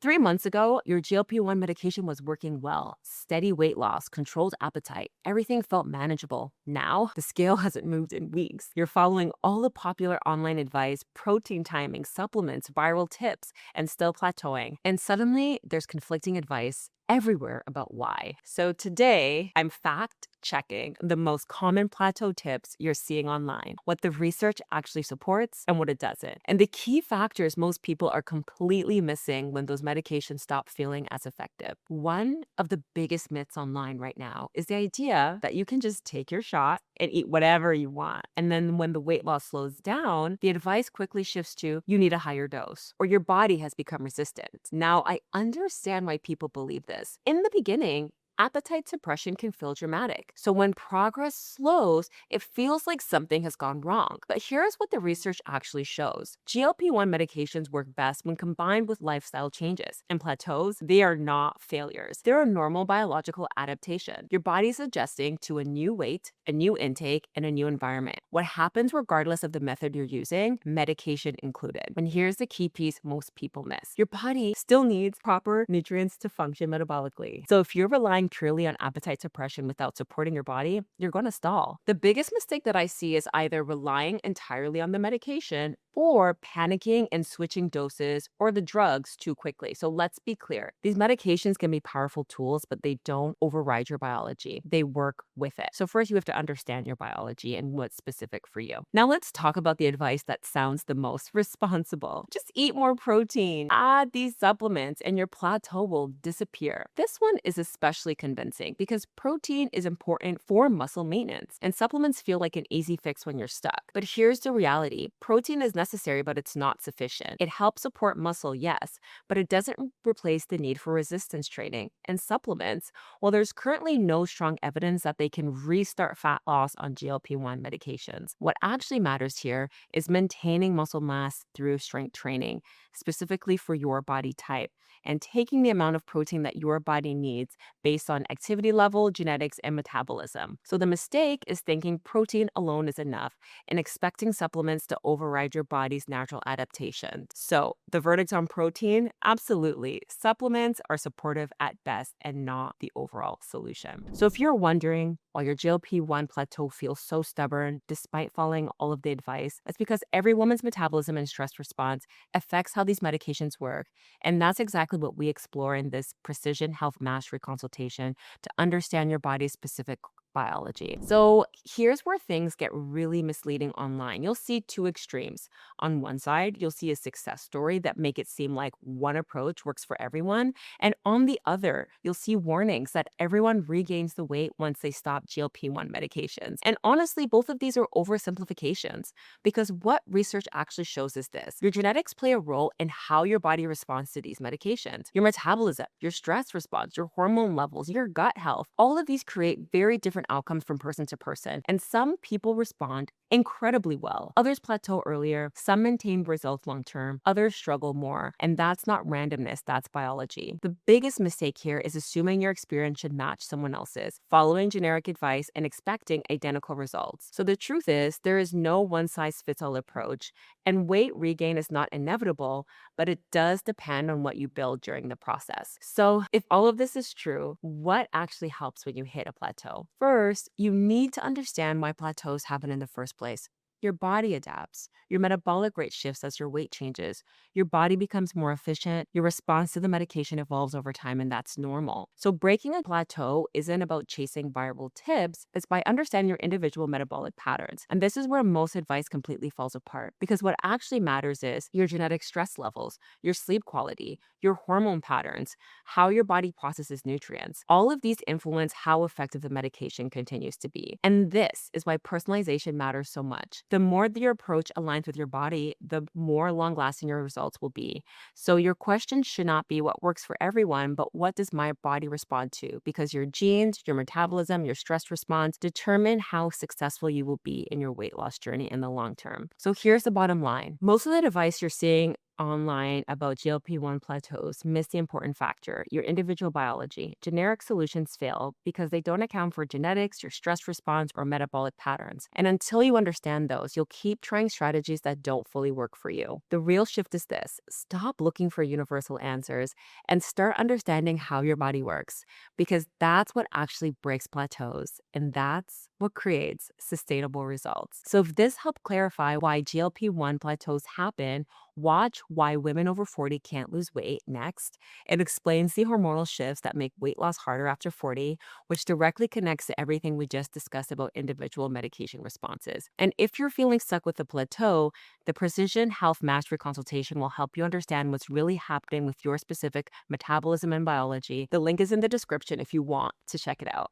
3 months ago, your GLP-1 medication was working well. Steady weight loss, controlled appetite, everything felt manageable. Now, the scale hasn't moved in weeks. You're following all the popular online advice, protein timing, supplements, viral tips, and still plateauing. And suddenly, there's conflicting advice everywhere about why. So today, I'm fact checking the most common plateau tips you're seeing online, what the research actually supports and what it doesn't, and the key factors most people are completely missing when those medications stop feeling as effective. One of the biggest myths online right now is the idea that you can just take your shot and eat whatever you want. And then when the weight loss slows down, the advice quickly shifts to you need a higher dose or your body has become resistant. Now, I understand why people believe this. In the beginning, appetite suppression can feel dramatic. So when progress slows, it feels like something has gone wrong. But here's what the research actually shows. GLP-1 medications work best when combined with lifestyle changes. And plateaus, they are not failures. They're a normal biological adaptation. Your body's adjusting to a new weight, a new intake, and a new environment. What happens regardless of the method you're using, medication included. And here's the key piece most people miss. Your body still needs proper nutrients to function metabolically. So if you're relying purely on appetite suppression without supporting your body, you're going to stall. The biggest mistake that I see is either relying entirely on the medication or panicking and switching doses or the drugs too quickly. So let's be clear. These medications can be powerful tools, but they don't override your biology. They work with it. So first you have to understand your biology and what's specific for you. Now let's talk about the advice that sounds the most responsible. Just eat more protein, add these supplements, and your plateau will disappear. This one is especially convincing because protein is important for muscle maintenance, and supplements feel like an easy fix when you're stuck. But here's the reality. Protein is necessary, but it's not sufficient. It helps support muscle, yes, but it doesn't replace the need for resistance training. And supplements, well, there's currently no strong evidence that they can restart fat loss on GLP-1 medications. What actually matters here is maintaining muscle mass through strength training, specifically for your body type, and taking the amount of protein that your body needs based on activity level, genetics, and metabolism. So the mistake is thinking protein alone is enough and expecting supplements to override your body's natural adaptation. So the verdict on protein, absolutely. Supplements are supportive at best and not the overall solution. So if you're wondering why your GLP-1 plateau feels so stubborn despite following all of the advice, it's because every woman's metabolism and stress response affects how these medications work. And that's exactly what we explore in this Precision Health Mastery consultation to understand your body's specific biology. So here's where things get really misleading online. You'll see two extremes. On one side, you'll see a success story that make it seem like one approach works for everyone. And on the other, you'll see warnings that everyone regains the weight once they stop GLP-1 medications. And honestly, both of these are oversimplifications because what research actually shows is this. Your genetics play a role in how your body responds to these medications. Your metabolism, your stress response, your hormone levels, your gut health, all of these create very different outcomes from person to person. And some people respond incredibly well. Others plateau earlier, some maintain results long term, others struggle more. And that's not randomness, that's biology. The biggest mistake here is assuming your experience should match someone else's, following generic advice and expecting identical results. So the truth is, there is no one size fits all approach, and weight regain is not inevitable, but it does depend on what you build during the process. So if all of this is true, what actually helps when you hit a plateau? First, you need to understand why plateaus happen in the first place. Your body adapts. Your metabolic rate shifts as your weight changes. Your body becomes more efficient. Your response to the medication evolves over time, and that's normal. So breaking a plateau isn't about chasing viral tips. It's by understanding your individual metabolic patterns. And this is where most advice completely falls apart, because what actually matters is your genetic stress levels, your sleep quality, your hormone patterns, how your body processes nutrients. All of these influence how effective the medication continues to be. And this is why personalization matters so much. The more that your approach aligns with your body, the more long-lasting your results will be. So your question should not be what works for everyone, but what does my body respond to? Because your genes, your metabolism, your stress response determine how successful you will be in your weight loss journey in the long term. So here's the bottom line. Most of the advice you're seeing online about GLP-1 plateaus miss the important factor, your individual biology. Generic solutions fail because they don't account for genetics, your stress response, or metabolic patterns. And until you understand those, you'll keep trying strategies that don't fully work for you. The real shift is this: stop looking for universal answers and start understanding how your body works, because that's what actually breaks plateaus, and that's what creates sustainable results. So, if this helped clarify why GLP-1 plateaus happen, watch Why Women Over 40 Can't Lose Weight next. It explains the hormonal shifts that make weight loss harder after 40, which directly connects to everything we just discussed about individual medication responses. And if you're feeling stuck with a plateau, the Precision Health Mastery consultation will help you understand what's really happening with your specific metabolism and biology. The link is in the description if you want to check it out.